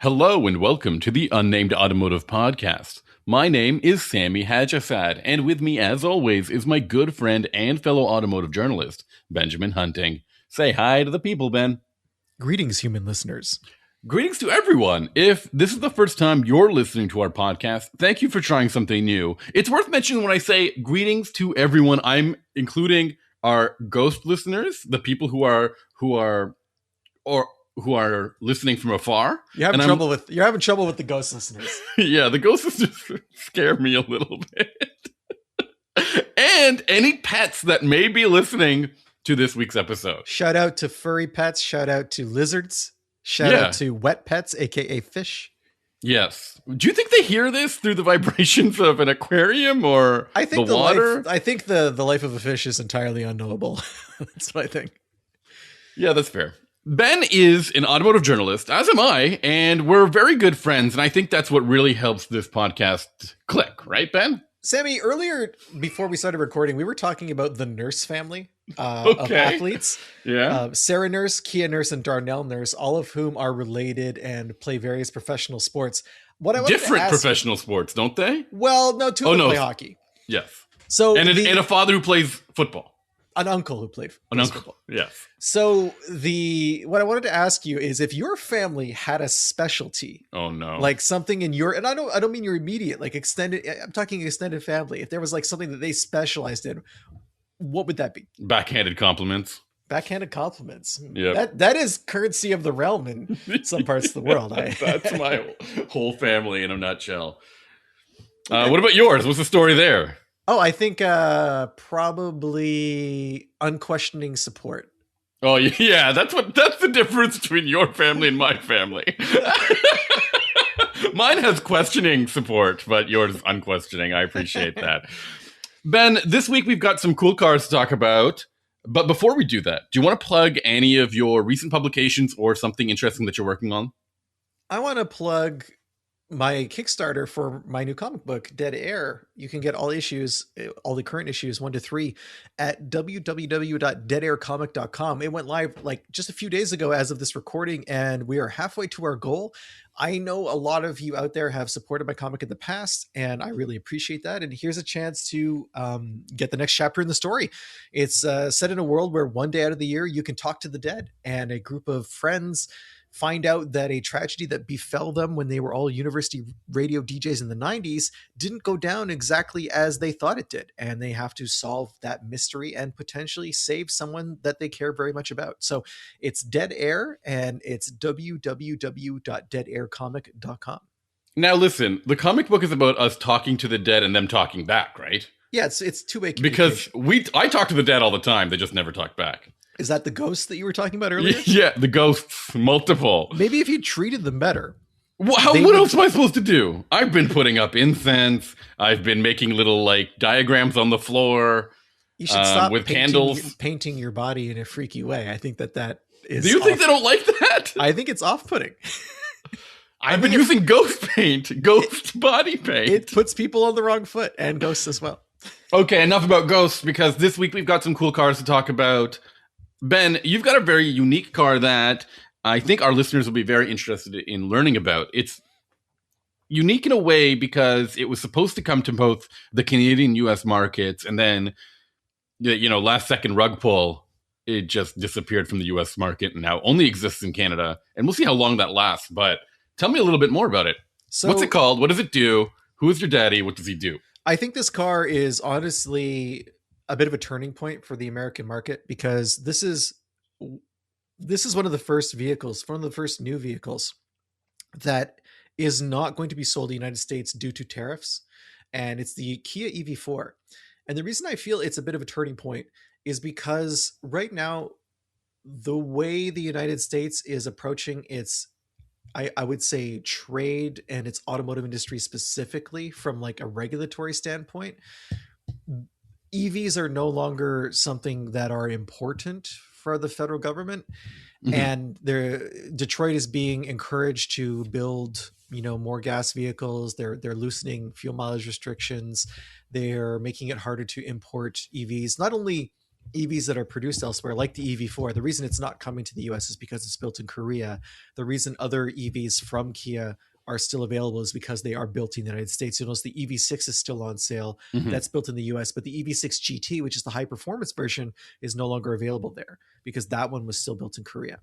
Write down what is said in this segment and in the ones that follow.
Hello and welcome to the Unnamed Automotive Podcast. My name is Sami Hajjasad, and with me, as always, is my good friend and fellow automotive journalist, Benjamin Hunting. Say hi to the people, Ben. Greetings, human listeners. Greetings to everyone. If this is the first time you're listening to our podcast, thank you for trying something new. It's worth mentioning when I say greetings to everyone, I'm including our ghost listeners, the people who are listening from afar. You're having trouble with the ghost listeners. Yeah, the ghost listeners scare me a little bit. And any pets that may be listening to this week's episode. Shout out to furry pets. Shout out to lizards. Shout out to wet pets, aka fish. Yes. Do you think they hear this through the vibrations of an aquarium or the water? I think the life of a fish is entirely unknowable. That's what I think. Yeah, that's fair. Ben is an automotive journalist, as am I, and we're very good friends, and I think that's what really helps this podcast click, right, Ben? Sami, earlier, before we started recording, we were talking about the Nurse family of athletes. Yeah. Sarah Nurse, Kia Nurse, and Darnell Nurse, all of whom are related and play various professional sports. Different professional sports, don't they? Well, no, two of them play hockey. Yes. So and a father who plays football. An uncle who played football. Yes. So what I wanted to ask you is if your family had a specialty. Oh no. Like something in your, and I don't mean your immediate, like extended, I'm talking extended family. If there was like something that they specialized in, what would that be? Backhanded compliments. Backhanded compliments. Yeah. That is currency of the realm in some parts of the world. That's my whole family in a nutshell. What about yours? What's the story there? Oh, I think probably unquestioning support. Oh yeah, that's the difference between your family and my family. Mine has questioning support, but yours is unquestioning. I appreciate that. Ben, this week we've got some cool cars to talk about. But before we do that, do you want to plug any of your recent publications or something interesting that you're working on? I want to plug my Kickstarter for my new comic book, Dead Air. You can get all the current issues 1 to 3 at www.deadaircomic.com. It went live like just a few days ago as of this recording, and we are halfway to our goal. I know a lot of you out there have supported my comic in the past, and I really appreciate that. And here's a chance to get the next chapter in the story. It's set in a world where one day out of the year, you can talk to the dead, and a group of friends find out that a tragedy that befell them when they were all university radio DJs in the 90s didn't go down exactly as they thought it did. And they have to solve that mystery and potentially save someone that they care very much about. So it's Dead Air, and it's www.deadaircomic.com. Now listen, the comic book is about us talking to the dead and them talking back, right? Yeah, it's two-way communication. Because I talk to the dead all the time. They just never talk back. Is that the ghosts that you were talking about earlier? Yeah, the ghosts, multiple. Maybe if you treated them better. What else am I supposed to do? I've been putting up incense. I've been making little diagrams on the floor. You should stop with candles, painting your body in a freaky way. I think that is. Do you think they don't like that? I think it's off-putting. I've been using ghost paint, body paint. It puts people on the wrong foot, and ghosts as well. Okay, enough about ghosts, because this week we've got some cool cars to talk about. Ben, you've got a very unique car that I think our listeners will be very interested in learning about. It's unique in a way because it was supposed to come to both the Canadian US markets, and then, last second rug pull, it just disappeared from the US market and now only exists in Canada. And we'll see how long that lasts. But tell me a little bit more about it. So, what's it called? What does it do? Who is your daddy? What does he do? I think this car is honestly a bit of a turning point for the American market, because this is one of the first new vehicles that is not going to be sold in the United States due to tariffs. And it's the Kia EV4. And the reason I feel it's a bit of a turning point is because right now, the way the United States is approaching its, I would say, trade and its automotive industry specifically from like a regulatory standpoint, EVs are no longer something that are important for the federal government. Mm-hmm. And Detroit is being encouraged to build, more gas vehicles. They're loosening fuel mileage restrictions. They're making it harder to import EVs, not only EVs that are produced elsewhere, like the EV4, the reason it's not coming to the US is because it's built in Korea. The reason other EVs from Kia are still available is because they are built in the United States. You'll notice the EV6 is still on sale. Mhm. That's built in the US, but the EV6 GT, which is the high performance version, is no longer available there because that one was still built in Korea.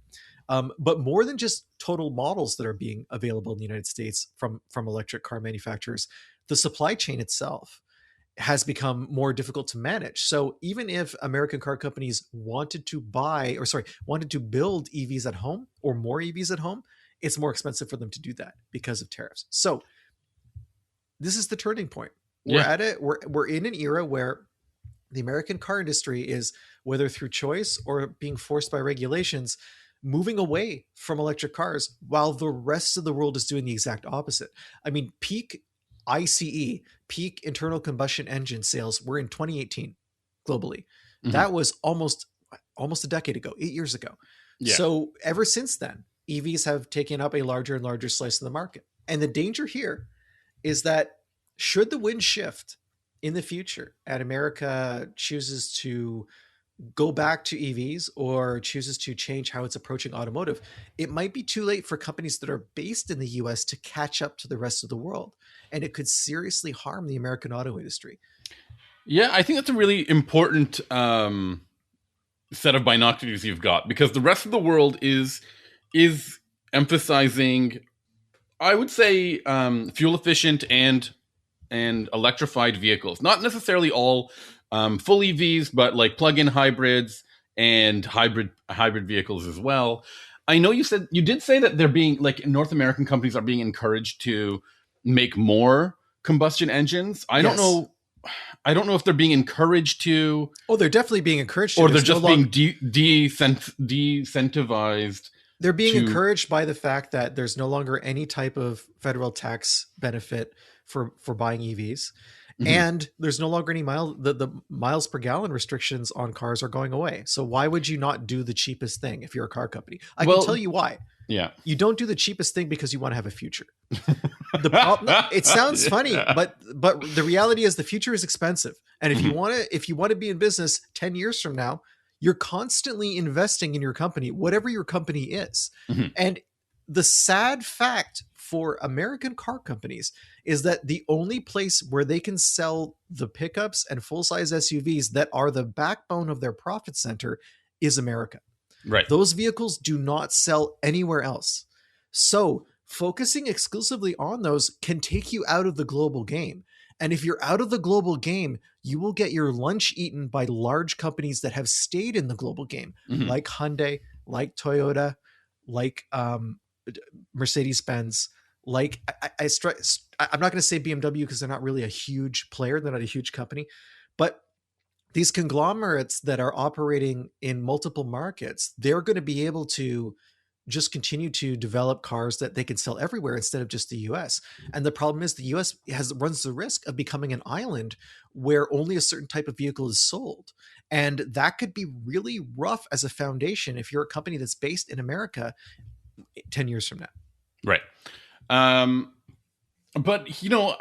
But more than just total models that are being available in the United States from electric car manufacturers, the supply chain itself has become more difficult to manage. So even if American car companies wanted to build EVs at home or more EVs at home, it's more expensive for them to do that because of tariffs. So this is the turning point. We're in an era where the American car industry is, whether through choice or being forced by regulations, moving away from electric cars while the rest of the world is doing the exact opposite. I mean, peak ICE, peak internal combustion engine sales were in 2018 globally. Mhm. That was almost a decade ago, 8 years ago. Yeah. So ever since then, EVs have taken up a larger and larger slice of the market. And the danger here is that should the wind shift in the future and America chooses to go back to EVs or chooses to change how it's approaching automotive, it might be too late for companies that are based in the US to catch up to the rest of the world. And it could seriously harm the American auto industry. Yeah, I think that's a really important set of binoculars you've got, because the rest of the world is emphasizing, I would say, fuel efficient and electrified vehicles. Not necessarily all full EVs, but like plug-in hybrids and hybrid vehicles as well. I know you did say that they're being, like, North American companies are being encouraged to make more combustion engines. I don't know if they're being encouraged to. Oh, they're definitely being encouraged to. Or they're just being decentivized. They're being encouraged by the fact that there's no longer any type of federal tax benefit for buying EVs. Mm-hmm. And there's no longer any the miles per gallon restrictions on cars are going away. So why would you not do the cheapest thing if you're a car company? I can tell you why. Yeah. You don't do the cheapest thing because you want to have a future. It sounds funny, but the reality is the future is expensive. And if you want to be in business 10 years from now, you're constantly investing in your company, whatever your company is. Mm-hmm. And the sad fact for American car companies is that the only place where they can sell the pickups and full-size SUVs that are the backbone of their profit center is America. Right. Those vehicles do not sell anywhere else. So focusing exclusively on those can take you out of the global game. And if you're out of the global game, you will get your lunch eaten by large companies that have stayed in the global game, mm-hmm. like Hyundai, like Toyota, like Mercedes-Benz. Like I'm not going to say BMW because they're not really a huge player. They're not a huge company, but these conglomerates that are operating in multiple markets, they're going to be able to just continue to develop cars that they can sell everywhere instead of just the US. And the problem is the US runs the risk of becoming an island where only a certain type of vehicle is sold. And that could be really rough as a foundation if you're a company that's based in America 10 years from now. Right. But,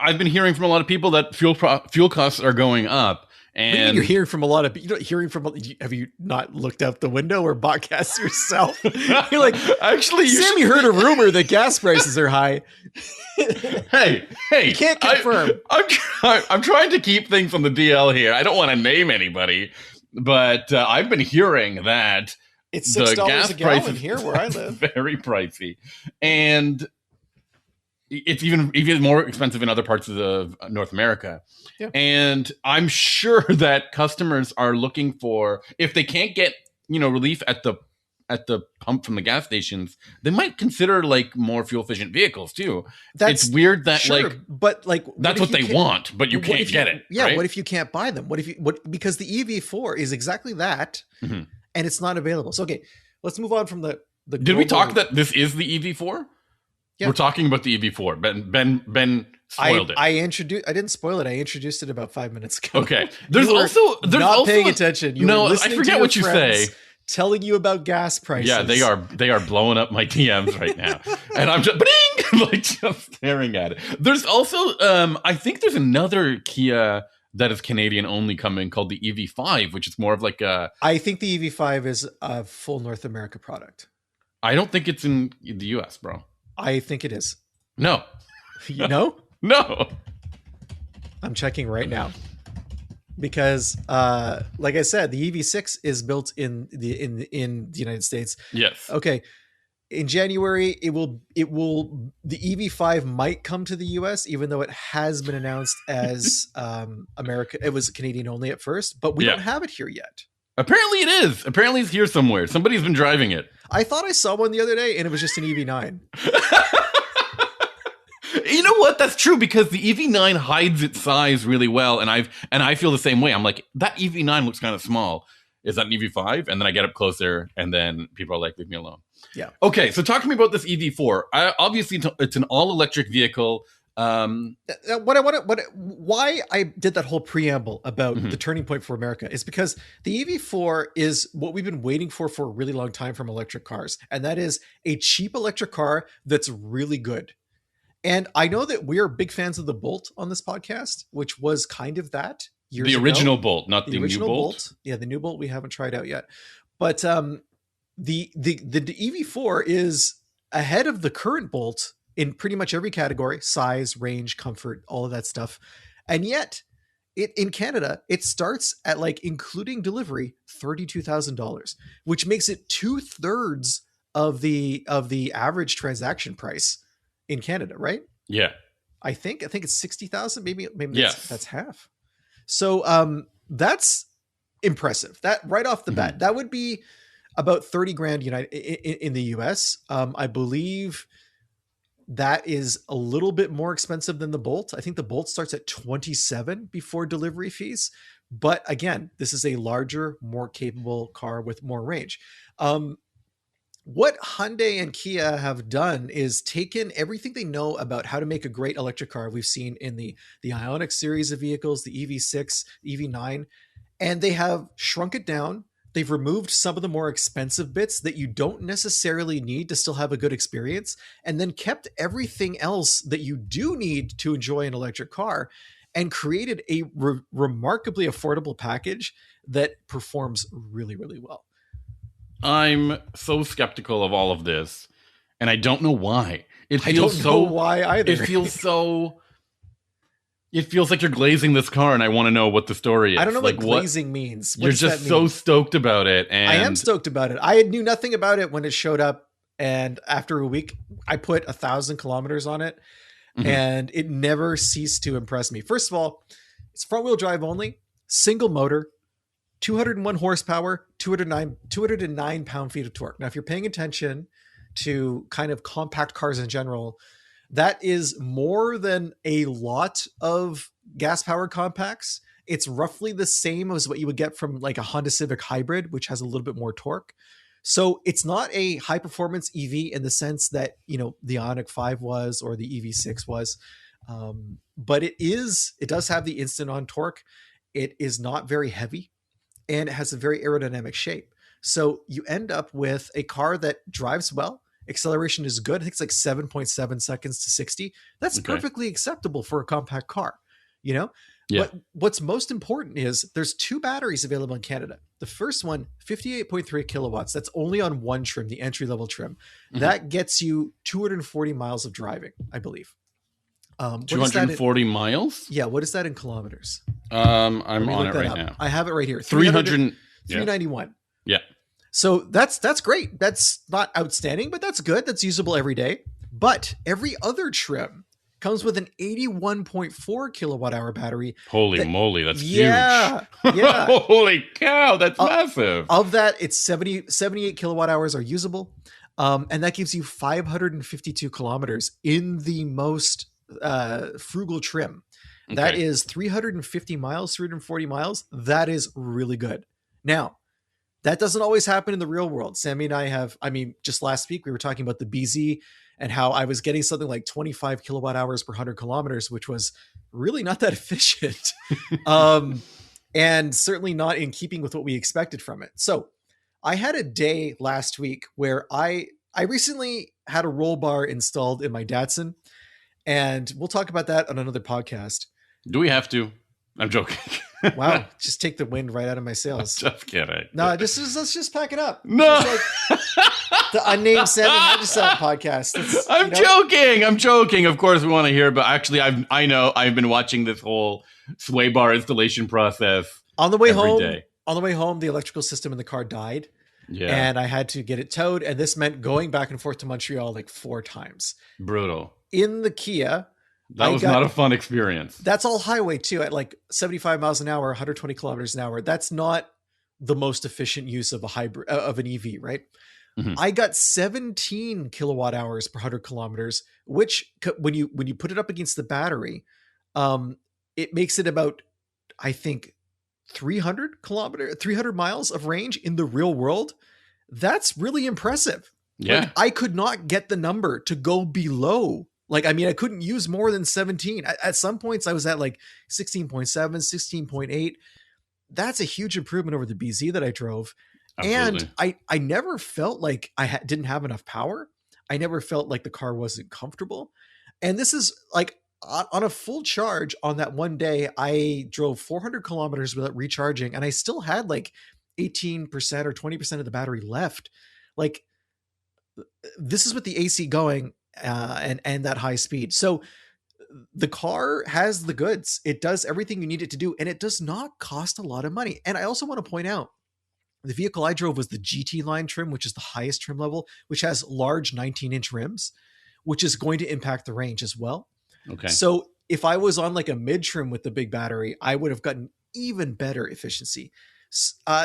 I've been hearing from a lot of people that fuel costs are going up. And you're hearing from a lot of people. Have you not looked out the window or bought gas yourself? You're like, actually, Sam, you heard a rumor that gas prices are high. Hey, you can't confirm. I'm trying to keep things on the DL here. I don't want to name anybody, but I've been hearing that it's $6 a gallon here where I live. Very pricey, and it's even more expensive in other parts of North America. Yeah. And I'm sure that customers are looking for, if they can't get, relief at the pump from the gas stations, they might consider like more fuel efficient vehicles too. It's weird that but that's what they want, but you can't get it. Yeah. Right? What if you can't buy them? Because the EV4 is exactly that, mm-hmm. and it's not available. So, okay, let's move on from the Did we talk that this is the EV4? Yeah. We're talking about the EV4. Ben spoiled it. I didn't spoil it. I introduced it about 5 minutes ago. Okay. There's also paying attention. I forget what you say. Telling you about gas prices. Yeah, they are blowing up my DMs right now, and I'm just just staring at it. There's also I think there's another Kia that is Canadian only coming called the EV5, which is more of like a. I think the EV5 is a full North America product. I don't think it's in the US, bro. I think it is. No. You know? No. I'm checking right now. Because like I said, the EV6 is built in the United States. Yes. Okay. In January, the EV5 might come to the US, even though it has been announced as America. It was Canadian only at first, but we don't have it here yet. Apparently it is. Apparently it's here somewhere. Somebody's been driving it. I thought I saw one the other day and it was just an EV9. You know what? That's true, because the EV9 hides its size really well, and I feel the same way. I'm like, that EV9 looks kind of small. Is that an EV5? And then I get up closer, and then people are like, leave me alone. Yeah. Okay, so talk to me about this EV4. Obviously, it's an all-electric vehicle. Why I did that whole preamble about the turning point for America is because the EV4 is what we've been waiting for a really long time from electric cars, and that is a cheap electric car that's really good. And I know that we're big fans of the Bolt on this podcast, which was kind of that years ago. The original Bolt, not the new Bolt. Yeah, the new Bolt we haven't tried out yet. But the EV4 is ahead of the current Bolt in pretty much every category: size, range, comfort, all of that stuff. And yet, in Canada, it starts at, like, including delivery, $32,000, which makes it 2/3 of the average transaction price in Canada, right? Yeah. I think it's 60,000. Maybe yes. that's half. So that's impressive. That right off the bat, that would be about 30 grand in the US. I believe that is a little bit more expensive than the Bolt. I think the Bolt starts at 27 before delivery fees. But again, this is a larger, more capable car with more range. What Hyundai and Kia have done is taken everything they know about how to make a great electric car we've seen in the Ioniq series of vehicles, the EV6, EV9, and they have shrunk it down. They've removed some of the more expensive bits that you don't necessarily need to still have a good experience, and then kept everything else that you do need to enjoy an electric car, and created a remarkably affordable package that performs really, really well. I'm so skeptical of all of this, and I don't know why. I don't know why either. It feels like you're glazing this car, and I want to know what the story is. I don't know what glazing means. You're just so stoked about it. And I am stoked about it. I knew nothing about it when it showed up, and after a week, I put 1,000 kilometers on it, and it never ceased to impress me. First of all, it's front-wheel drive only, single motor, 201 horsepower, 209 pound-feet of torque. Now, if you're paying attention to kind of compact cars in general, that is more than a lot of gas-powered compacts. It's roughly the same as what you would get from like a Honda Civic Hybrid, which has a little bit more torque. So it's not a high-performance EV in the sense that, you know, the Ioniq 5 was or the EV6 was. But it does have the instant-on torque. It is not very heavy, and it has a very aerodynamic shape. So you end up with a car that drives well. Acceleration is good. I think it's like 7.7 seconds to 60. That's perfectly acceptable for a compact car, you know? Yeah. But what's most important is there's 2 batteries available in Canada. The first one, 58.3 kilowatts. That's only on one trim, the entry-level trim. That gets you 240 miles of driving, I believe. 240 miles? Yeah. What is that in kilometers? I'm on it right now. I have it right here. 391. Yeah. So that's great. That's not outstanding, but that's good. That's usable every day. But every other trim comes with an 81.4 kilowatt hour battery. Holy moly, that's huge. Yeah. Holy cow, that's massive. Of that, it's 78 kilowatt hours are usable. And that gives you 552 kilometers in the most frugal trim. That is 350 miles, 340 miles. That is really good. Now, that doesn't always happen in the real world. Sammy and I just last week we were talking about the BZ and how I was getting something like 25 kilowatt hours per 100 kilometers, which was really not that efficient. And certainly not in keeping with what we expected from it. So I had a day last week where I recently had a roll bar installed in my Datsun, and we'll talk about that on another podcast. Do we have to? I'm joking. Wow, just take the wind right out of my sails. Just kidding. No, let's just pack it up. No. Just like the unnamed Sami Hajisat podcast. I'm joking. I'm joking. Of course, we want to hear, but actually, I know I've been watching this whole sway bar installation process on the way every home. day. On the way home, the electrical system in the car died. Yeah. And I had to get it towed. And this meant going back and forth to Montreal like 4 times. Brutal. In the Kia. That was not a fun experience. That's all highway too, at like 75 miles an hour, 120 kilometers an hour. That's not the most efficient use of a hybrid of an EV, right? Mm-hmm. I got 17 kilowatt hours per 100 kilometers, which when you put it up against the battery, it makes it about, I think, 300 miles of range in the real world. That's really impressive. Yeah. Like, I could not get the number to go below. Like, I mean, I couldn't use more than 17. At some points I was at like 16.7, 16.8. That's a huge improvement over the BZ that I drove. Absolutely. And I never felt like I didn't have enough power. I never felt like the car wasn't comfortable. And this is like, on a full charge on that one day, I drove 400 kilometers without recharging, and I still had like 18% or 20% of the battery left. Like, this is with the AC going and that high speed. So the car has the goods. It does everything you need it to do, and it does not cost a lot of money. And I also want to point out, the vehicle I drove was the GT line trim, which is the highest trim level, which has large 19-inch rims, which is going to impact the range as well. Okay. So if I was on like a mid trim with the big battery, I would have gotten even better efficiency.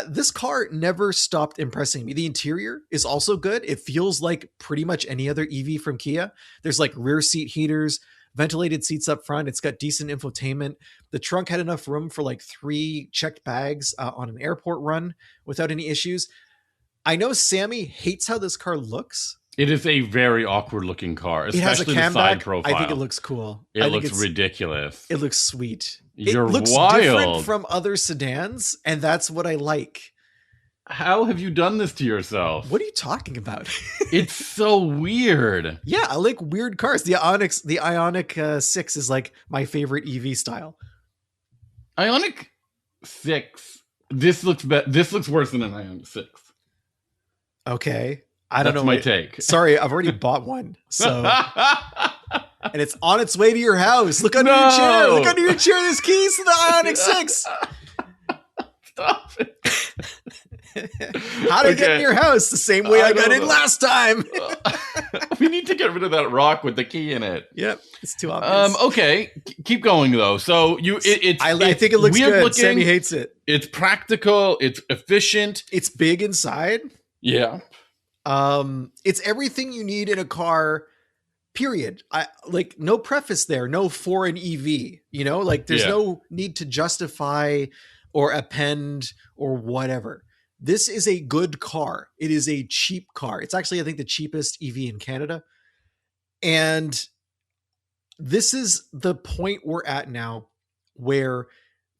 This car never stopped impressing me. The interior is also good. It feels like pretty much any other EV from Kia. There's like rear seat heaters, ventilated seats up front. It's got decent infotainment. The trunk had enough room for like 3 checked bags on an airport run without any issues. I know Sami hates how this car looks. It is a very awkward looking car, especially the side profile. I think it looks cool. It looks ridiculous. It looks sweet. You're it looks wild. Different from other sedans, and that's what I like. How have you done this to yourself? What are you talking about? It's so weird. Yeah, I like weird cars. The Ioniq 6 is like my favorite EV style. Ioniq 6. This looks worse than an Ioniq 6. Okay. I don't know. That's my take. Sorry, I've already bought one. So and it's on its way to your house. Look under your chair. Look under your chair. There's keys to the Ioniq 6. Stop it. How to get in your house the same way I got in last time. We need to get rid of that rock with the key in it. Yep, it's too obvious. Okay, keep going though. So I think it looks weird good. Looking. Sami hates it. It's practical. It's efficient. It's big inside. Yeah. It's everything you need in a car. Period. Like no preface there. No for an EV. You know, like there's no need to justify or append or whatever. This is a good car. It is a cheap car. It's actually, I think, the cheapest EV in Canada. And this is the point we're at now where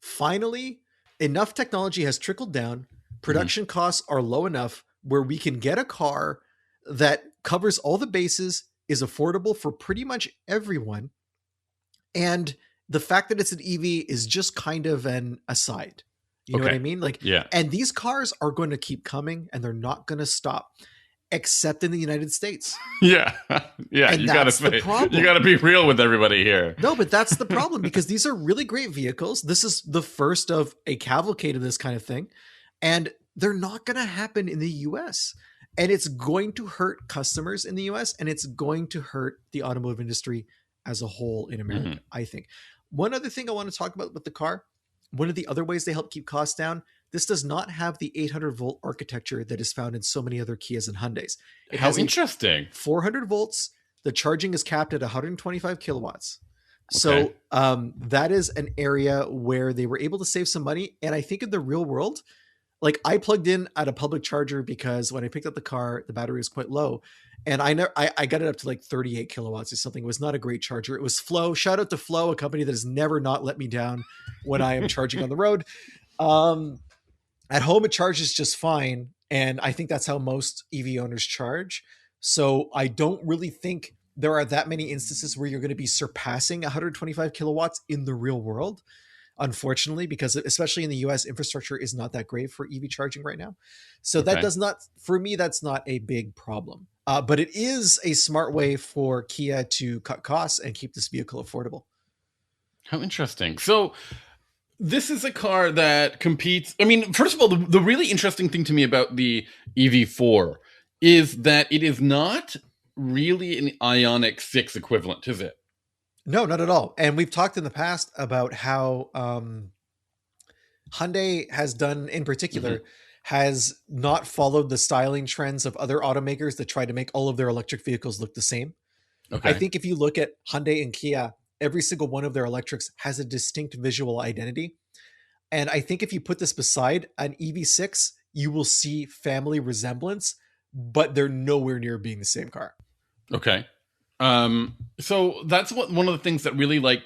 finally enough technology has trickled down. Production costs are low enough where we can get a car that covers all the bases, is affordable for pretty much everyone. And the fact that it's an EV is just kind of an aside. You know what I mean? Like, and these cars are going to keep coming and they're not going to stop, except in the United States. Yeah. And you gotta be real with everybody here. No, but that's the problem, because these are really great vehicles. This is the first of a cavalcade of this kind of thing. And they're not going to happen in the US. And it's going to hurt customers in the US, and it's going to hurt the automotive industry as a whole in America, I think. One other thing I want to talk about with the car, one of the other ways they help keep costs down, this does not have the 800 volt architecture that is found in so many other Kias and Hyundais. It has interesting. 400 volts. The charging is capped at 125 kilowatts. So that is an area where they were able to save some money. And I think in the real world, like I plugged in at a public charger because when I picked up the car, the battery was quite low. And I got it up to like 38 kilowatts or something. It was not a great charger. It was Flow. Shout out to Flow, a company that has never not let me down when I am charging on the road. At home, it charges just fine. And I think that's how most EV owners charge. So I don't really think there are that many instances where you're going to be surpassing 125 kilowatts in the real world. unfortunately, because especially in the US, infrastructure is not that great for EV charging right now. So that Okay. does not, for me, that's not a big problem. But it is a smart way for Kia to cut costs and keep this vehicle affordable. How interesting. So this is a car that competes. I mean, first of all, the really interesting thing to me about the EV4 is that it is not really an Ioniq 6 equivalent, is it? No, not at all. And we've talked in the past about how Hyundai has done, in particular, Mm-hmm. has not followed the styling trends of other automakers that try to make all of their electric vehicles look the same. I Okay. think if you look at Hyundai and Kia, every single one of their electrics has a distinct visual identity. And I think if you put this beside an EV6, you will see family resemblance, but they're nowhere near being the same car. Okay. So that's what one of the things that really like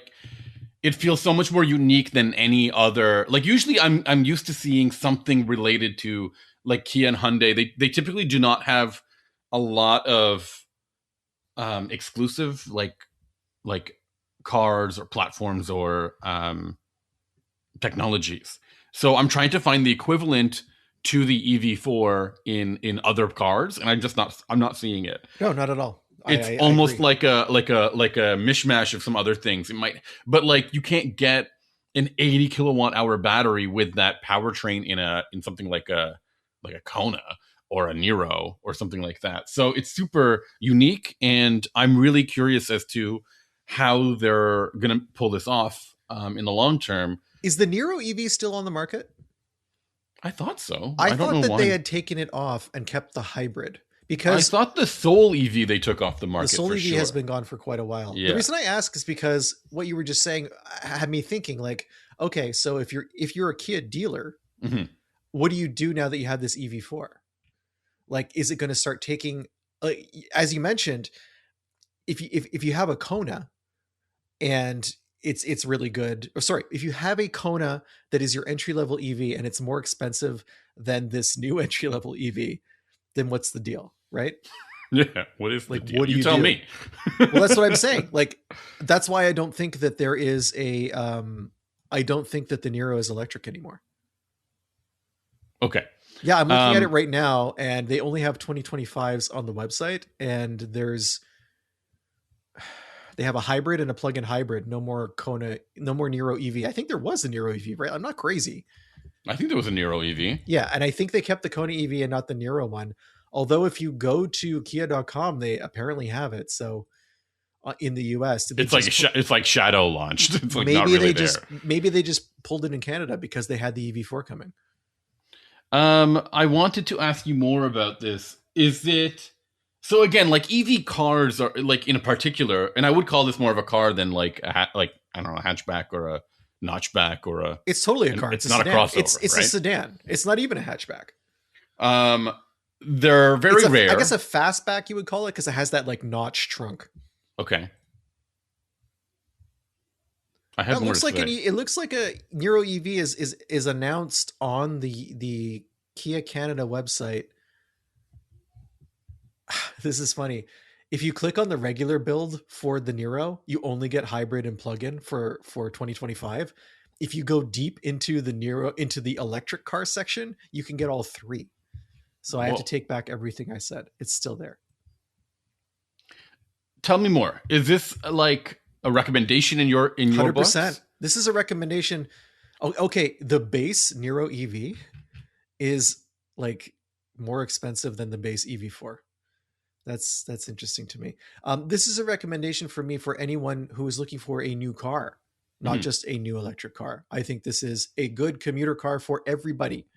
it feels so much more unique than any other. Like usually I'm used to seeing something related to like Kia and Hyundai. They typically do not have a lot of exclusive like cars or platforms or technologies. So I'm trying to find the equivalent to the EV4 in other cars, and I'm not seeing it. No, not at all. It's I almost agree. like a mishmash of some other things. It might, but like you can't get an 80 kilowatt hour battery with that powertrain in something like a Kona or a Nero or something like that. So it's super unique, and I'm really curious as to how they're going to pull this off in the long term. Is the Nero EV still on the market? I thought so. I I don't thought know that they why. had taken it off and kept the hybrid I because thought the Soul EV they took off the the market Soul for EV has sure. been gone for quite a while. The Yeah. reason I ask is because what you were just saying had me thinking like, okay, so if you're a Kia dealer, Hmm. what do you do now that you have this EV4? Like, is it going to start taking, as you mentioned, if you have a Kona and it's really good, or sorry, if you have a Kona that is your entry level EV and it's more expensive than this new entry level EV, then what's the deal, right? Yeah. What is the Like, deal? what do You you tell do? me. Well, that's what I'm saying. Like, that's why I don't think that there is a I don't think that the Nero is electric anymore. Okay. Yeah, I'm looking at it Um, right now, and they only have 2025s on the website, and they have a hybrid and a plug-in hybrid. No more Kona, no more Nero EV. I think there was a Nero EV, right? I'm not crazy. I think there was a Nero EV. Yeah, and I think they kept the Kona EV and not the Nero one. Although if you go to Kia.com, they apparently have it. So in the US, did they just It's like shadow launched. It's like not maybe really they there. just maybe they just pulled it in Canada because they had the EV4 coming. I wanted to ask you more about this. Is it so again? Like EV cars are like in a particular, and I would call this more of a car than like like I don't know, a hatchback or a notchback or a. It's totally a And car. It's it's a not a sedan. crossover, It's a right? sedan. It's not even a hatchback. Um, they're It's very a I rare. guess a fastback you would call it because it has that like notch trunk. Okay, I That had more to looks like say. it looks like a Nero EV is announced on the Kia Canada website. This is funny. If you click on the regular build for the Nero, you only get hybrid and plug-in for 2025. If you go deep into the Nero into the electric car section, you can get all three. So I have to Well, take back everything I said. It's still there. tell me more. Is this like a recommendation in your 100%. books? This is a recommendation. Oh, okay, the base Nero EV is like more expensive than the base EV4. That's interesting to me. This is a recommendation for me for anyone who is looking for a new car, not Mhm. just a new electric car. I think this is a good commuter car for everybody.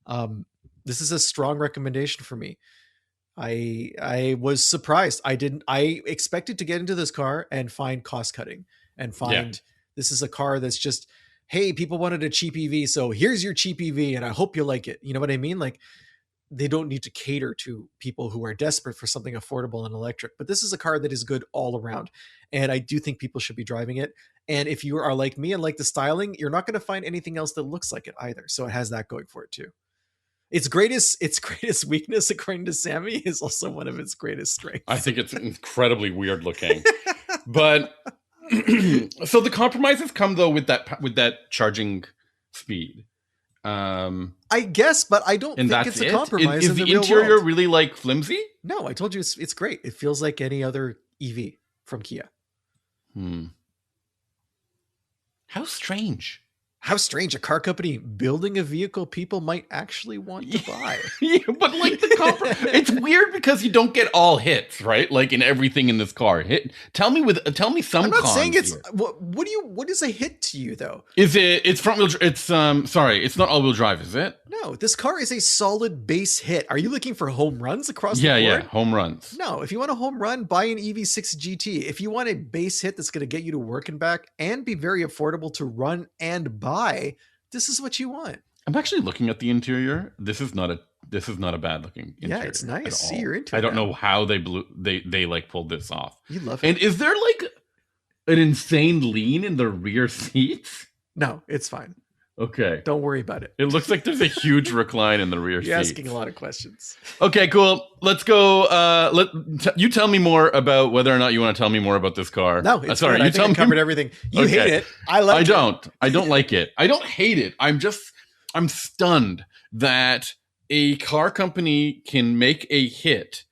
Um, this is a strong recommendation for me. I was surprised. I expected to get into this car and find cost cutting and Yeah. find this is a car that's just, hey, people wanted a cheap EV, so here's your cheap EV, and I hope you like it. You know what I mean? Like they don't need to cater to people who are desperate for something affordable and electric. But this is a car that is good all around. And I do think people should be driving it. And if you are like me and like the styling, you're not going to find anything else that looks like it either. So it has that going for it too. Its greatest weakness, according to Sammy, is also one of its greatest I strengths. think it's incredibly weird looking. But So the compromises come though with that charging speed. I guess, but I don't And think that's it's a it. compromise Is in the the real interior world. really like flimsy? No, I told you it's great. It feels like any other EV from Kia. How strange. How strange, a car company building a vehicle people might actually want to buy. Yeah, but like it's weird because you don't get all hits, right? Like in everything in this car. Tell me some. I'm not cons saying it's here. what is a hit to you though? It's front wheel? It's sorry, it's not all wheel drive, is it? No, this car is a solid base hit. Are you looking for home runs across the board? Yeah, home runs. No, if you want a home run, buy an EV6 GT. If you want a base hit that's going to get you to work and back and be very affordable to run and buy, this is what you want. I'm actually looking at the interior. This is not a bad looking interior. Yeah, it's nice. See, you're into it. I don't now. know how they like pulled this off. You love it. And is there like an insane lean in the rear seats? No, it's fine. Okay. Don't worry about it. It looks like there's a huge recline in the rear seat. You're asking a lot of questions. Okay, cool. Let's go. You tell me more about whether or not you want to tell me more about this car. No, it's sorry. good. You I tell think I me. covered everything. You Okay. hate it. I like it. I don't like it. I don't hate it. I'm stunned that a car company can make a hit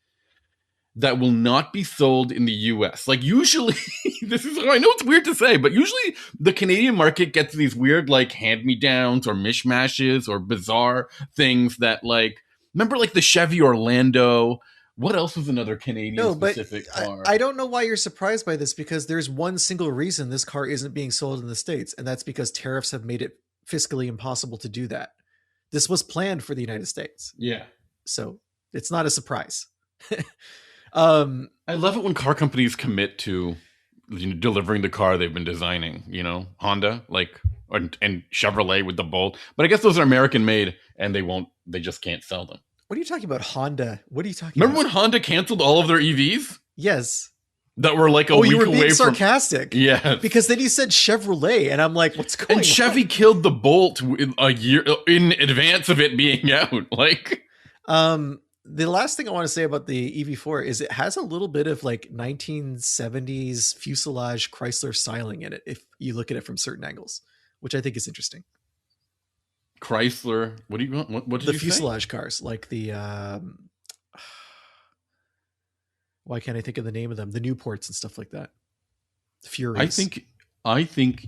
that will not be sold in the US. Like usually, I know it's weird to say, but usually the Canadian market gets these weird like hand-me-downs or mishmashes or bizarre things that like, remember like the Chevy Orlando. What else was another Canadian specific car? I don't know why you're surprised by this, because there's one single reason this car isn't being sold in the States, and that's because tariffs have made it fiscally impossible to do that. This was planned for the United States. Yeah. So it's not a surprise. I love it when car companies commit to delivering the car they've been designing, Honda, and Chevrolet with the Bolt. But I guess those are American made and they just can't sell them. What are you talking about, Honda? What are you talking Remember about? when Honda canceled all of their EVs? Yes. That were like a week you were away being from sarcastic. Yeah. Because then you said Chevrolet, and I'm like, what's going on? And Chevy killed the Bolt a year in advance of it being out. Like, the last thing I want to say about the EV4 is it has a little bit of like 1970s fuselage Chrysler styling in it if you look at it from certain angles, which I think is interesting. Chrysler, what do you want? What did the you fuselage say? cars, like the why can't I think of the name of them? The Newports and stuff like that. Furies. I think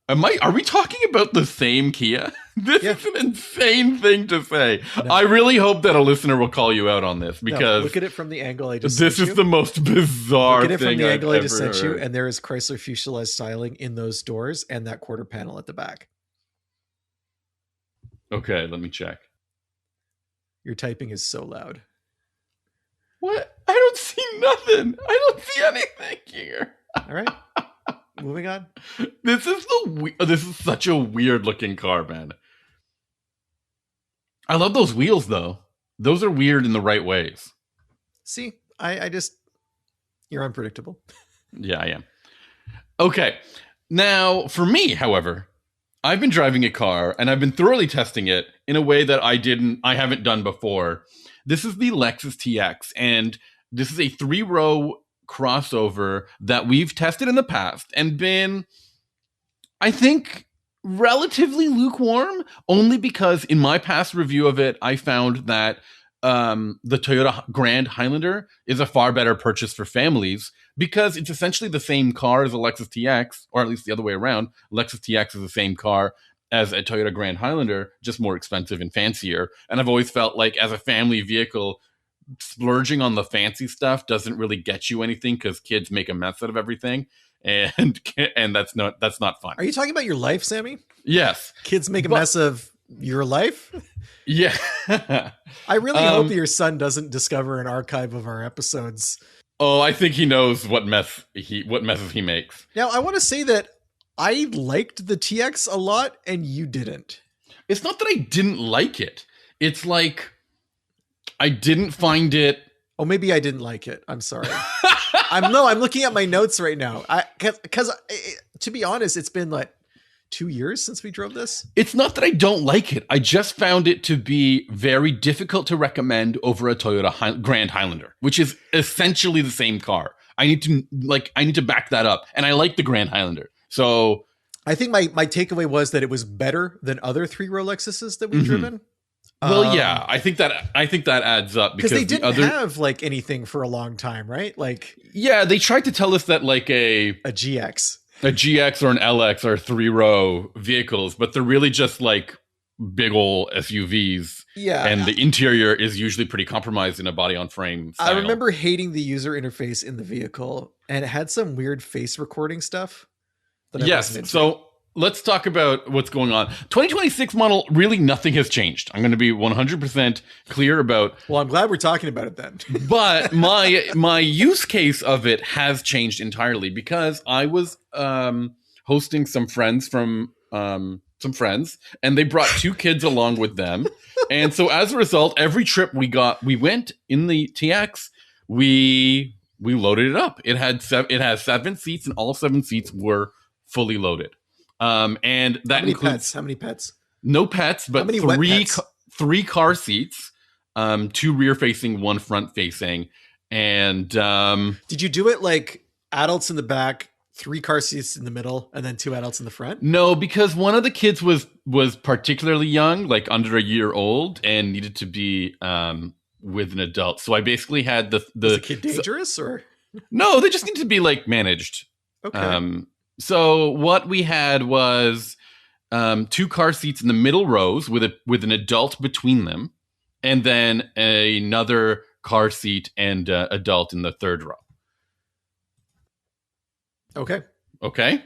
are we talking about the same Kia? This is an insane thing to say. No. I really hope that a listener will call you out on this, because look at it from the angle I just this sent is you. the most bizarre thing. Look at it from the angle I just sent heard. you, and there is Chrysler fuselage styling in those doors and that quarter panel at the back. Okay, let me check. Your typing is so loud. What? I don't see nothing. I don't see anything here. All right. Moving on. This is such a weird looking car, man. I love those wheels though. Those are weird in the right ways. See, you're unpredictable. Yeah, I am. Okay. Now, for me, however, I've been driving a car and I've been thoroughly testing it in a way that I haven't done before. This is the Lexus TX, and this is a 3-row crossover that we've tested in the past and been, I think, relatively lukewarm, only because in my past review of it, I found that the Toyota Grand Highlander is a far better purchase for families, because it's essentially the same car as a Lexus TX, or at least the other way around. Lexus TX is the same car as a Toyota Grand Highlander, just more expensive and fancier. And I've always felt like as a family vehicle, splurging on the fancy stuff doesn't really get you anything, because kids make a mess out of everything. And that's not fun. Are you talking about your life, Sammy? Yes. Kids make a mess of your life? Yeah. I really hope your son doesn't discover an archive of our episodes. Oh, I think he knows what messes he makes. Now, I want to say that I liked the TX a lot and you didn't. It's not that I didn't like it. It's like I didn't find it. Oh, maybe I didn't like it. I'm sorry. I'm looking at my notes right now. Because to be honest, it's been like 2 years since we drove this. It's not that I don't like it. I just found it to be very difficult to recommend over a Toyota Grand Highlander, which is essentially the same car. I need to back that up. And I like the Grand Highlander. So I think my takeaway was that it was better than other 3-row Lexuses that we've driven. Well, yeah, I think that adds up because they didn't have like anything for a long time, right? Like, yeah, they tried to tell us that like a GX, or an LX are 3-row vehicles, but they're really just like big old SUVs. Yeah, and the interior is usually pretty compromised in a body on frame style. I remember hating the user interface in the vehicle, and it had some weird face recording stuff. Yes, so let's talk about what's going on. 2026 model, really nothing has changed. I'm going to be 100% clear about. Well, I'm glad we're talking about it then. But my use case of it has changed entirely because I was hosting some friends and they brought 2 kids along with them. And so as a result, every trip we went in the TX, we loaded it up. It has 7 seats, and all 7 seats were fully loaded. And that includes how many pets? No pets, but 3 car seats, 2 rear facing, 1 front facing. And did you do it like adults in the back, 3 car seats in the middle, and then 2 adults in the front? No, because one of the kids was particularly young, like under a year old, and needed to be with an adult. So I basically had was the kid dangerous or no? They just need to be like managed. Okay. So what we had was 2 car seats in the middle rows with an adult between them, and then another car seat and adult in the 3rd row. Okay.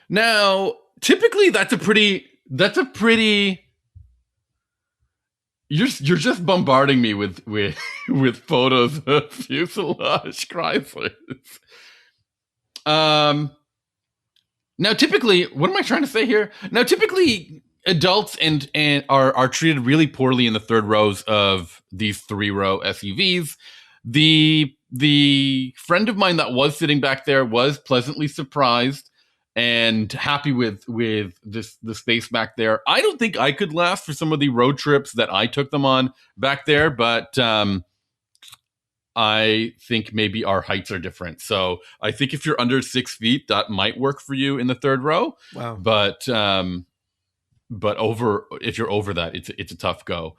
Now, typically that's a pretty you're just bombarding me with photos of fuselage Chryslers. Now, typically, what am I trying to say here? Now, typically, adults and are treated really poorly in the 3rd rows of these 3-row SUVs. The friend of mine that was sitting back there was pleasantly surprised and happy with the space back there. I don't think I could last for some of the road trips that I took them on back there, but I think maybe our heights are different. So I think if you're under 6 feet, that might work for you in the 3rd row. Wow. But if you're over that, it's a tough go.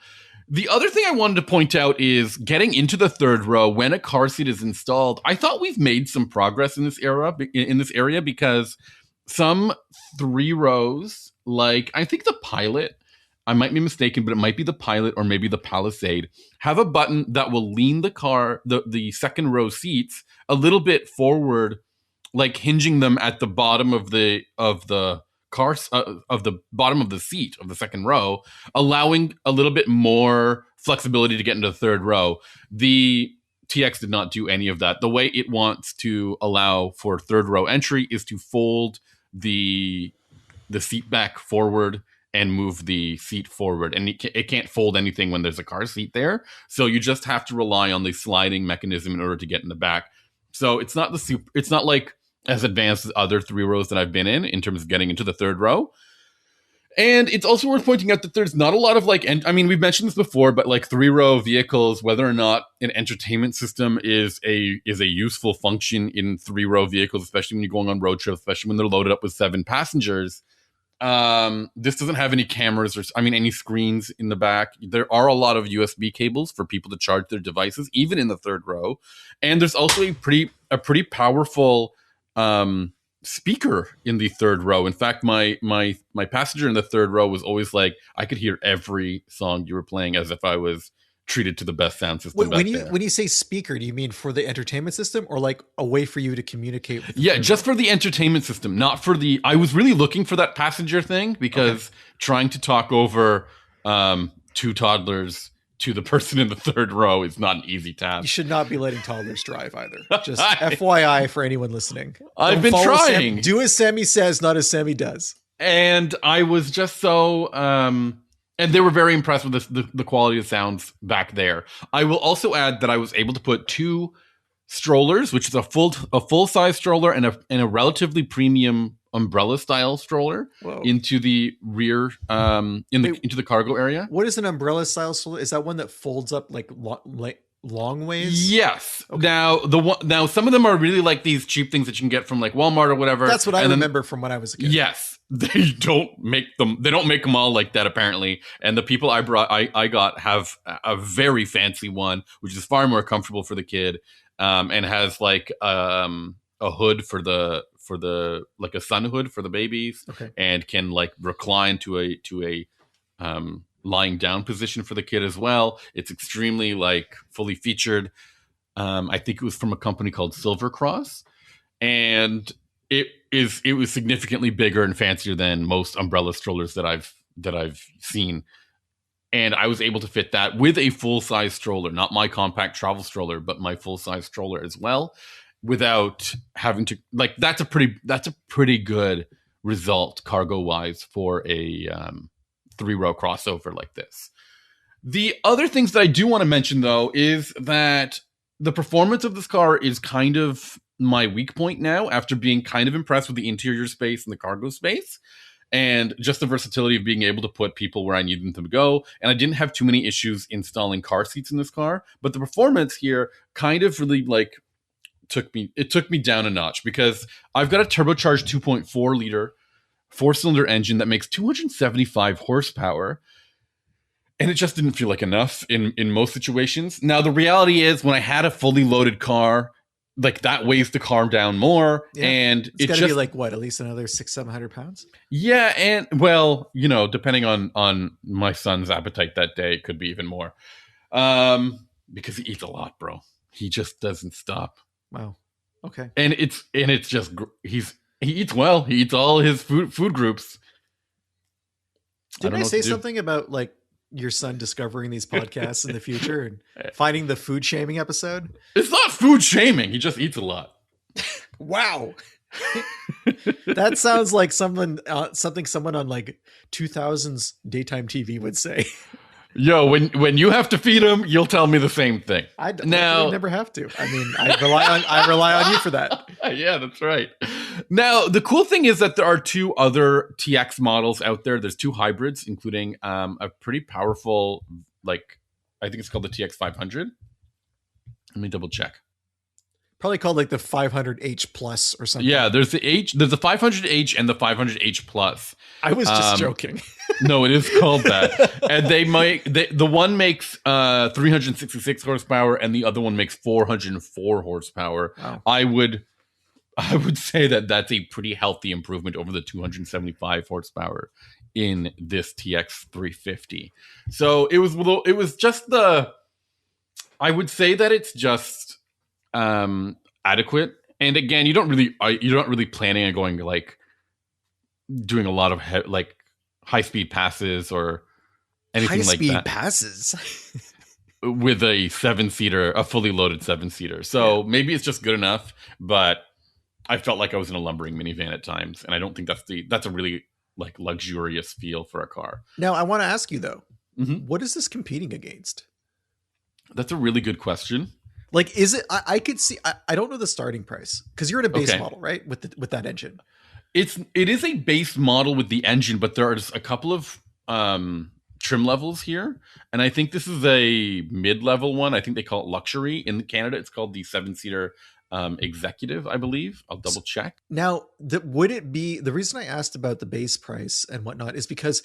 The other thing I wanted to point out is getting into the 3rd row when a car seat is installed. I thought we've made some progress in this area because some 3 rows, like I think the Pilot, I might be mistaken, but it might be the Pilot or maybe the Palisade, have a button that will lean the 2nd row seats a little bit forward, like hinging them at the bottom of the car of the bottom of the seat of the 2nd row, allowing a little bit more flexibility to get into the 3rd row. The TX did not do any of that. The way it wants to allow for 3rd row entry is to fold the seat back forward and move the seat forward, and it can't fold anything when there's a car seat there. So you just have to rely on the sliding mechanism in order to get in the back. So it's not like as advanced as other 3 rows that I've been in terms of getting into the 3rd row. And it's also worth pointing out that there's not a lot of we've mentioned this before, but like 3-row vehicles, whether or not an entertainment system is a useful function in 3-row vehicles, especially when you're going on road trips, especially when they're loaded up with 7 passengers. This doesn't have any cameras or any screens in the back. There are a lot of USB cables for people to charge their devices, even in the 3rd row. And there's also a pretty powerful speaker in the 3rd row. In fact, my passenger in the 3rd row was always like, I could hear every song you were playing as if I was treated to the best sound system. When you say speaker, do you mean for the entertainment system or like a way for you to communicate with just for the entertainment system, not for I was really looking for that passenger thing because trying to talk over 2 toddlers to the person in the 3rd row is not an easy task. You should not be letting toddlers drive either. Just FYI for anyone listening. I've been trying. Do as Sami says, not as Sami does. And I was just so... and they were very impressed with the quality of sounds back there. I will also add that I was able to put 2 strollers, which is a full-size stroller and a relatively premium umbrella style stroller into the rear into the cargo area. What is an umbrella style stroller? Is that one that folds up like long ways? Yes. Okay. Now some of them are really like these cheap things that you can get from like Walmart or whatever. That's what I remember from when I was a kid. Yes, they don't make them. They don't make them all like that apparently. And the people I got have a very fancy one, which is far more comfortable for the kid, and has like a hood for the like a sun hood for the babies, Okay. and can like recline to a lying down position for the kid as well. It's extremely like fully featured. I think it was from a company called Silver Cross, and it was significantly bigger and fancier than most umbrella strollers that I've seen. And I was able to fit that with a full size stroller, not my compact travel stroller, but my full size stroller as well, without having to like. That's a pretty good result cargo wise for a 3-row crossover like this. The other things that I do want to mention though is that the performance of this car is kind of my weak point now, after being kind of impressed with the interior space and the cargo space, and just the versatility of being able to put people where I need them to go. And I didn't have too many issues installing car seats in this car, but the performance here kind of really like took me down a notch, because I've got a turbocharged 2.4 liter 4-cylinder engine that makes 275 horsepower. And it just didn't feel like enough in most situations. Now, the reality is, when I had a fully loaded car, like that weighs the car down more. Yeah. And it's got to be like what, at least another 600-700 pounds? Yeah. And well, you know, depending on my son's appetite that day, it could be even more. Because he eats a lot, bro. He just doesn't stop. Wow. Okay. And it's just, he eats well. He eats all his food groups. Didn't I say something about like your son discovering these podcasts in the future and finding the food shaming episode? It's not food shaming. He just eats a lot. Wow. That sounds like something someone on like 2000s daytime TV would say. Yo, when you have to feed him, you'll tell me the same thing. I never have to. I mean, I rely on you for that. Yeah, that's right. Now, the cool thing is that there are 2 other TX models out there. There's 2 hybrids, including a pretty powerful, like, I think it's called the TX 500. Let me double check. Probably called like the 500H Plus or something. Yeah, there's the 500H and the 500H Plus. I was just joking. No, it is called that. And the one makes 366 horsepower and the other one makes 404 horsepower. Wow. I would say that that's a pretty healthy improvement over the 275 horsepower in this TX 350. So it was just I would say that it's just adequate. And again, you're not really planning on going like doing a lot of high-speed passes or anything like that. High-speed passes with a 7-seater, a fully loaded 7-seater. So maybe it's just good enough, but I felt like I was in a lumbering minivan at times, and I don't think that's a really like luxurious feel for a car. Now, I want to ask you though, what is this competing against? That's a really good question. Like, is it? I could see. I don't know the starting price, because you're in a base model, right? With that engine. It is a base model with the engine, but there are just a couple of trim levels here, and I think this is a mid-level one. I think they call it luxury in Canada. It's called the 7-seater executive, I believe. I'll double check. Now, would it be the reason I asked about the base price and whatnot is because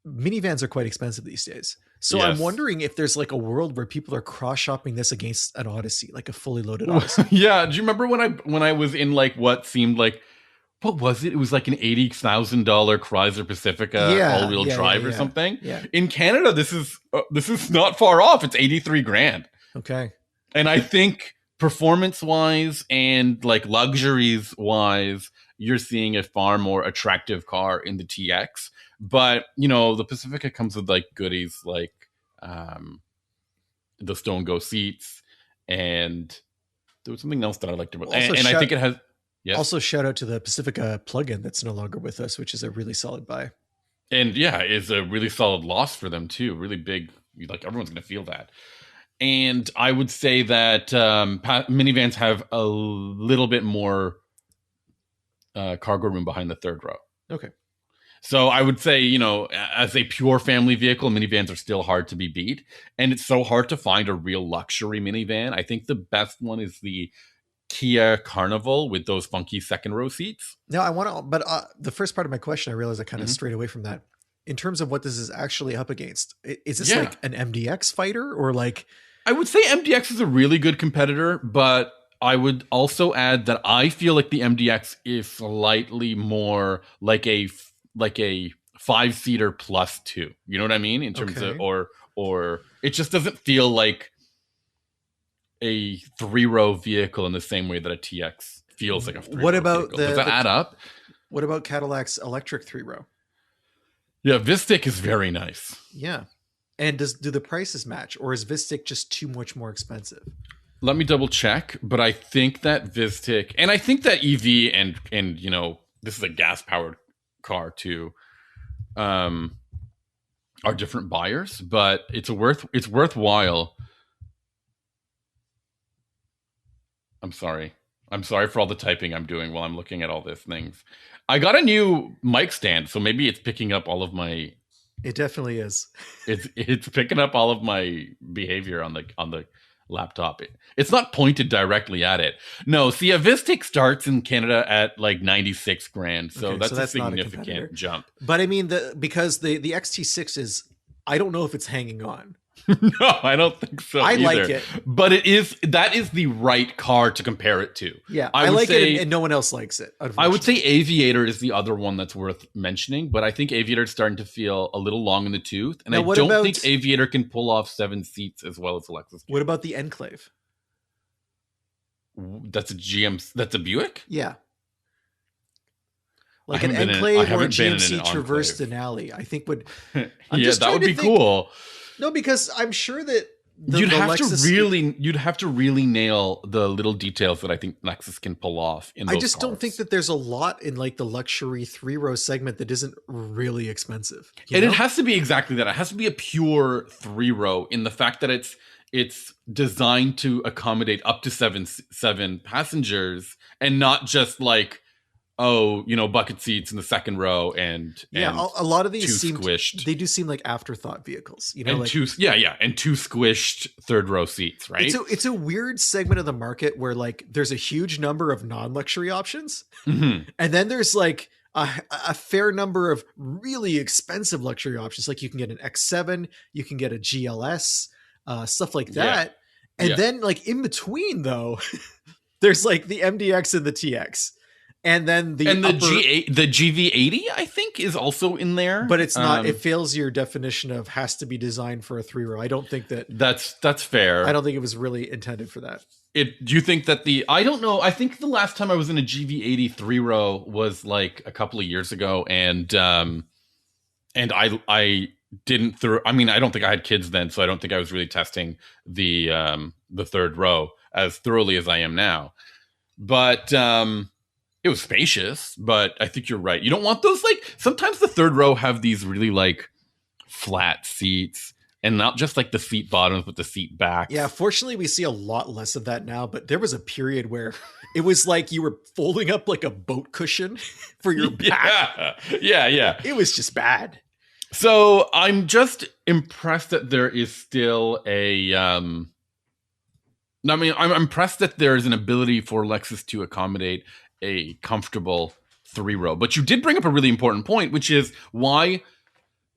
minivans are quite expensive these days. So yes. I'm wondering if there's like a world where people are cross-shopping this against an Odyssey, like a fully loaded Odyssey. Yeah. Do you remember when I was in like what seemed like, what was it? It was like an $80,000 Chrysler Pacifica all-wheel drive or something. Yeah. In Canada, this is not far off. It's $83,000. Okay. And I think performance-wise and like luxuries-wise, you're seeing a far more attractive car in the TX. But, you know, the Pacifica comes with like goodies like the Stone Go seats, and there was something else that I liked about it. And I think it has... Yes. Also, shout out to the Pacifica plugin that's no longer with us, which is a really solid buy. And yeah, it's a really solid loss for them too. Really big. Like everyone's going to feel that. And I would say that minivans have a little bit more cargo room behind the third row. Okay. So I would say, as a pure family vehicle, minivans are still hard to be beat. And it's so hard to find a real luxury minivan. I think the best one is the Kia Carnival with those funky second row seats. No, I want to, but the first part of my question, I realized I kind of Mhm. strayed away from that. In terms of what this is actually up against, is this Yeah. like an MDX fighter or like? I would say MDX is a really good competitor, but I would also add that I feel like the MDX is slightly more like a 5-seater plus two. You know what I mean? In terms of Okay. or it just doesn't feel like a 3-row vehicle in the same way that a TX feels like a 3-row What about vehicle. Does that add up? What about Cadillac's electric 3-row? Yeah, Vistic is very nice. Yeah. And do the prices match, or is Vistic just too much more expensive? Let me double check, but I think that Vistic and I think that EV and this is a gas powered car too, are different buyers, but it's worthwhile. I'm sorry. I'm sorry for all the typing I'm doing while I'm looking at all these things. I got a new mic stand, so maybe it's picking up all of my. It definitely is. It's picking up all of my behavior on the laptop. It's not pointed directly at it. No, see, a Vistic starts in Canada at like 96 grand, so Okay, that's a not significant competitor. jump. But I mean, because the XT6 is, I don't know if it's hanging on. No, I don't think so. I either. like it, but that is the right car to compare it to. Yeah, I like would say, it, and no one else likes it. I would say Aviator is the other one that's worth mentioning, but I think Aviator is starting to feel a little long in the tooth, and Now, I don't think Aviator can pull off 7 seats as well as the Lexus. What about the Enclave? That's a GM. That's a Buick. Yeah, like an Enclave or a GMC Traverse Denali. I think would. Yeah, that would be cool. No, because I'm sure that you'd have to really nail the little details that I think Lexus can pull off in those I just cars. don't think that there's a lot in like the luxury 3-row segment that isn't really expensive. And it has to be exactly that. It has to be a pure 3-row in the fact that it's designed to accommodate up to seven passengers and not just like, bucket seats in the second row and a lot of these seem squished. They do seem like afterthought vehicles, and two squished third row seats, right? It's a weird segment of the market where like there's a huge number of non-luxury options, mm-hmm. and then there's like a fair number of really expensive luxury options. Like you can get an X7, you can get a GLS, stuff like that, and then like in between though, there's like the MDX and the TX. And then the GV80, I think, is also in there, but it's not. It fails your definition of has to be designed for a 3-row. I don't think that's fair. I don't think it was really intended for that. Do you think that I don't know. I think the last time I was in a GV80 3-row was like a couple of years ago, and I didn't I don't think I had kids then, so I don't think I was really testing the third row as thoroughly as I am now, but. It was spacious, but I think you're right. You don't want those, like, sometimes the third row have these really, like, flat seats, and not just, like, the seat bottoms, but the seat backs. Yeah, fortunately, we see a lot less of that now, but there was a period where it was like you were folding up, like, a boat cushion for your back. Yeah. It was just bad. So, I'm just impressed that there is still I'm impressed that there is an ability for Lexus to accommodate a comfortable 3-row. But you did bring up a really important point, which is why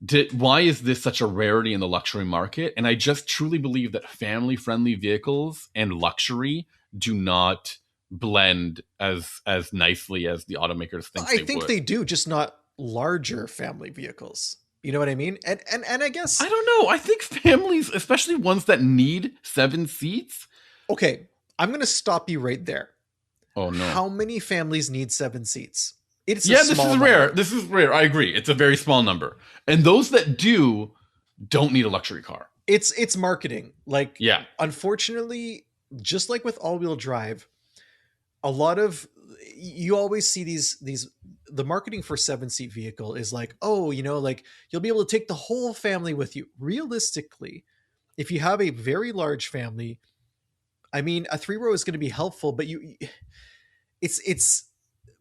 is this such a rarity in the luxury market? And I just truly believe that family-friendly vehicles and luxury do not blend as nicely as the automakers think they would. I think they do, just not larger family vehicles. You know what I mean? And I guess I don't know. I think families, especially ones that need 7 seats. Okay, I'm going to stop you right there. Oh no! How many families need 7 seats? This is rare. This is rare. I agree. It's a very small number, and those that don't need a luxury car. It's marketing. Like, unfortunately, just like with all-wheel drive, a lot of you always see these the marketing for 7-seat vehicle is like, oh, like you'll be able to take the whole family with you. Realistically, if you have a very large family, I mean, a 3-row is going to be helpful, but it's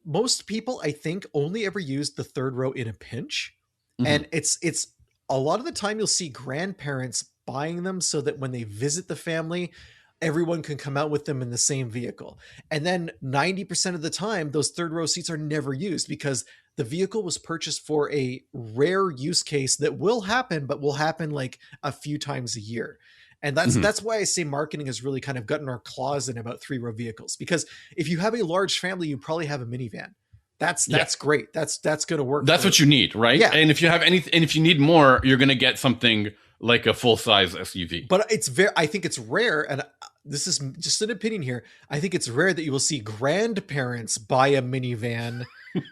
most people, I think, only ever use the third row in a pinch. Mhm. And it's a lot of the time you'll see grandparents buying them so that when they visit the family, everyone can come out with them in the same vehicle. And then 90% of the time, those third row seats are never used because the vehicle was purchased for a rare use case that will happen, but will happen like a few times a year. And Mhm. that's why I say marketing has really kind of gotten our claws in about three row vehicles. Because if you have a large family, you probably have a minivan. That's Yeah. great. That's going to work. That's what you need, right? Yeah. And if you have any, and if you need more, you're going to get something like a full size SUV. But I think it's rare, and this is just an opinion here. I think it's rare that you will see grandparents buy a minivan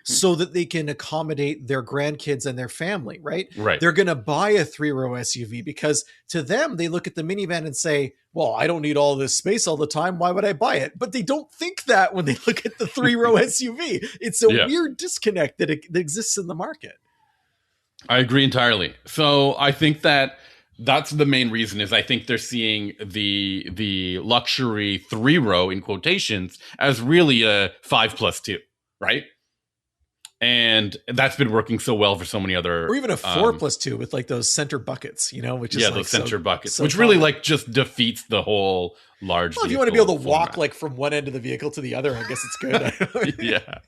so that they can accommodate their grandkids and their family, right? Right. They're going to buy a 3-row SUV because to them, they look at the minivan and say, well, I don't need all this space all the time. Why would I buy it? But they don't think that when they look at the 3-row SUV. It's a weird disconnect that exists in the market. I agree entirely. So I think that's the main reason is I think they're seeing the luxury 3-row in quotations as really a 5+2, right? And that's been working so well for so many other, or even a 4+2 with like those center buckets, which is those center buckets, so which really like just defeats the whole large. Well, if you want to be able to walk like from one end of the vehicle to the other, I guess it's good. Yeah.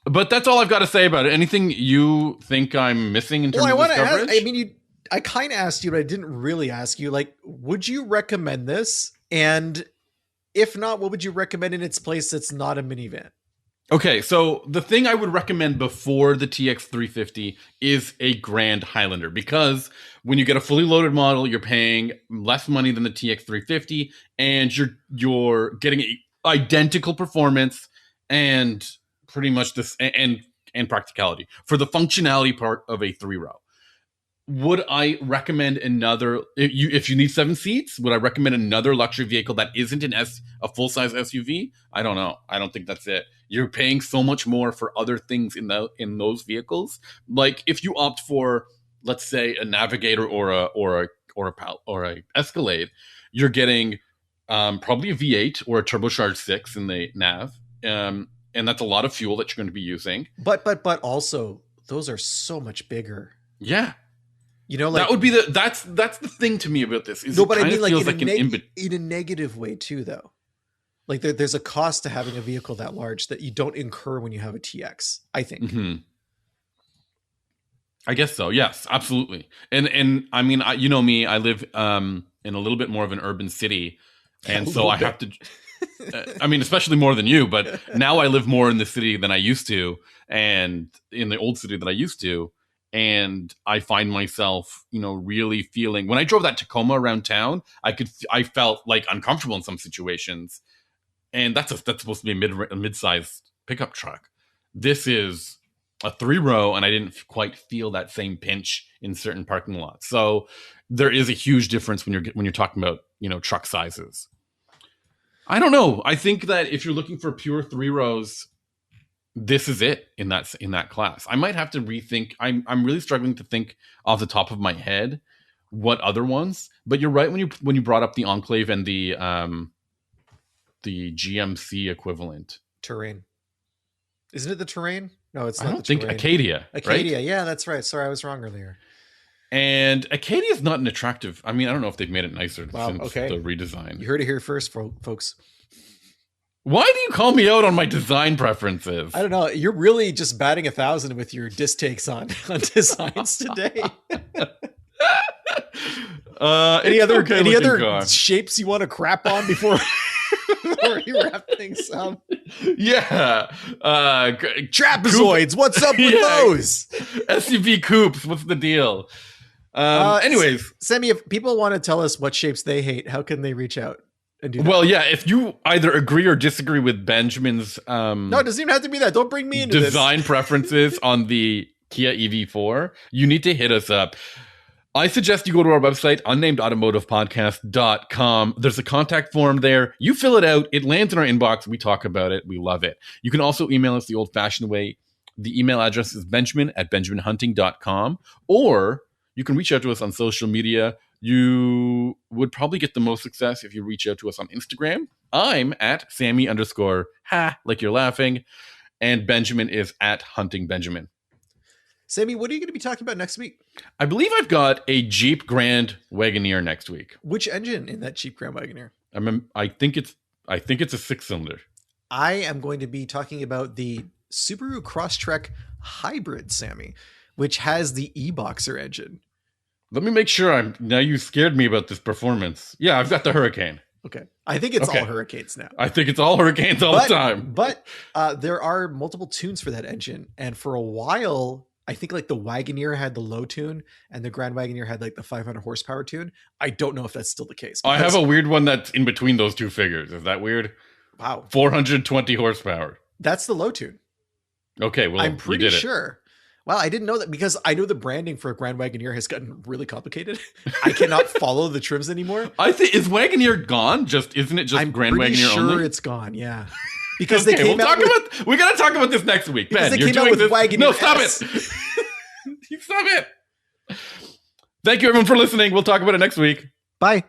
But that's all I've got to say about it. Anything you think I'm missing in terms of this coverage? I kind of asked you, but I didn't really ask you. Like, would you recommend this? And if not, what would you recommend in its place that's not a minivan? Okay, so the thing I would recommend before the TX 350 is a Grand Highlander, because when you get a fully loaded model, you're paying less money than the TX 350, and you're getting identical performance and pretty much this and practicality for the functionality part of a 3-row. Would I recommend another, if you need 7 seats, would I recommend another luxury vehicle that isn't a full-size SUV? I don't know. I don't think that's it. You're paying so much more for other things in those vehicles. Like if you opt for, let's say, a Navigator or a Escalade, you're getting probably a V8 or a turbocharged 6 in the Nav, and that's a lot of fuel that you're going to be using. But also those are so much bigger. Yeah. Like, that would be that's the thing to me about this. No, but I mean, like in a negative way too, though. Like there's a cost to having a vehicle that large that you don't incur when you have a TX, I think. Mm-hmm. I guess so. Yes, absolutely. And I mean, you know me, I live in a little bit more of an urban city, and so I have to. I mean, especially more than you, but now I live more in the city than I used to, and in the old city that I used to. And I find myself, really feeling, when I drove that Tacoma around town, I felt like uncomfortable in some situations. And that's supposed to be a mid-sized pickup truck. This is a 3-row, and I didn't quite feel that same pinch in certain parking lots. So there is a huge difference when you're talking about, truck sizes. I don't know. I think that if you're looking for pure 3-rows, this is it in that class. I might have to rethink. I'm really struggling to think off the top of my head what other ones. But you're right when you brought up the Enclave and the GMC equivalent. Terrain. Isn't it the Terrain? No, it's not. I don't think Terrain. Acadia. Acadia, right? Yeah, that's right. Sorry, I was wrong earlier. And Acadia is not an attractive. I mean, I don't know if they've made it nicer since the redesign. You heard it here first, folks. Why do you call me out on my design preferences? I don't know. You're really just batting 1,000 with your diss takes on designs today. Any other shapes you want to crap on before you wrap things up? Yeah. Trapezoids. What's up with those? SUV coupes. What's the deal? Anyways. Sami, if people want to tell us what shapes they hate, how can they reach out? Well, yeah, if you either agree or disagree with Benjamin's no, it doesn't even have to be that. Don't bring me into design preferences on the Kia EV4, you need to hit us up. I suggest you go to our website, unnamedautomotivepodcast.com. There's a contact form there. You fill it out. It lands in our inbox. We talk about it. We love it. You can also email us the old-fashioned way. The email address is benjamin@benjaminhunting.com, or you can reach out to us on social media. You would probably get the most success if you reach out to us on Instagram, I'm at Sami _ ha, like you're laughing. And Benjamin is at Hunting Benjamin. Sami, what are you going to be talking about next week? I believe I've got a Jeep Grand Wagoneer next week. Which engine in that Jeep Grand Wagoneer? I think it's a 6-cylinder. I am going to be talking about the Subaru Crosstrek Hybrid, Sami, which has the e-Boxer engine. Let me make sure now you scared me about this performance. Yeah, I've got the Hurricane. Okay. I think it's all Hurricanes now. I think it's all Hurricanes all the time. But there are multiple tunes for that engine. And for a while, I think like the Wagoneer had the low tune and the Grand Wagoneer had like the 500 horsepower tune. I don't know if that's still the case. I have a weird one that's in between those two figures. Is that weird? Wow. 420 horsepower. That's the low tune. Okay, well, I'm pretty sure. Well, I didn't know that because I know the branding for a Grand Wagoneer has gotten really complicated. I cannot follow the trims anymore. I think is Wagoneer gone? Isn't it just I'm Grand Wagoneer sure only? It's gone. Yeah, because they came out. We gotta talk about this next week. Ben, you're doing this. Wagoneer No, stop S. it. Stop it. Thank you, everyone, for listening. We'll talk about it next week. Bye.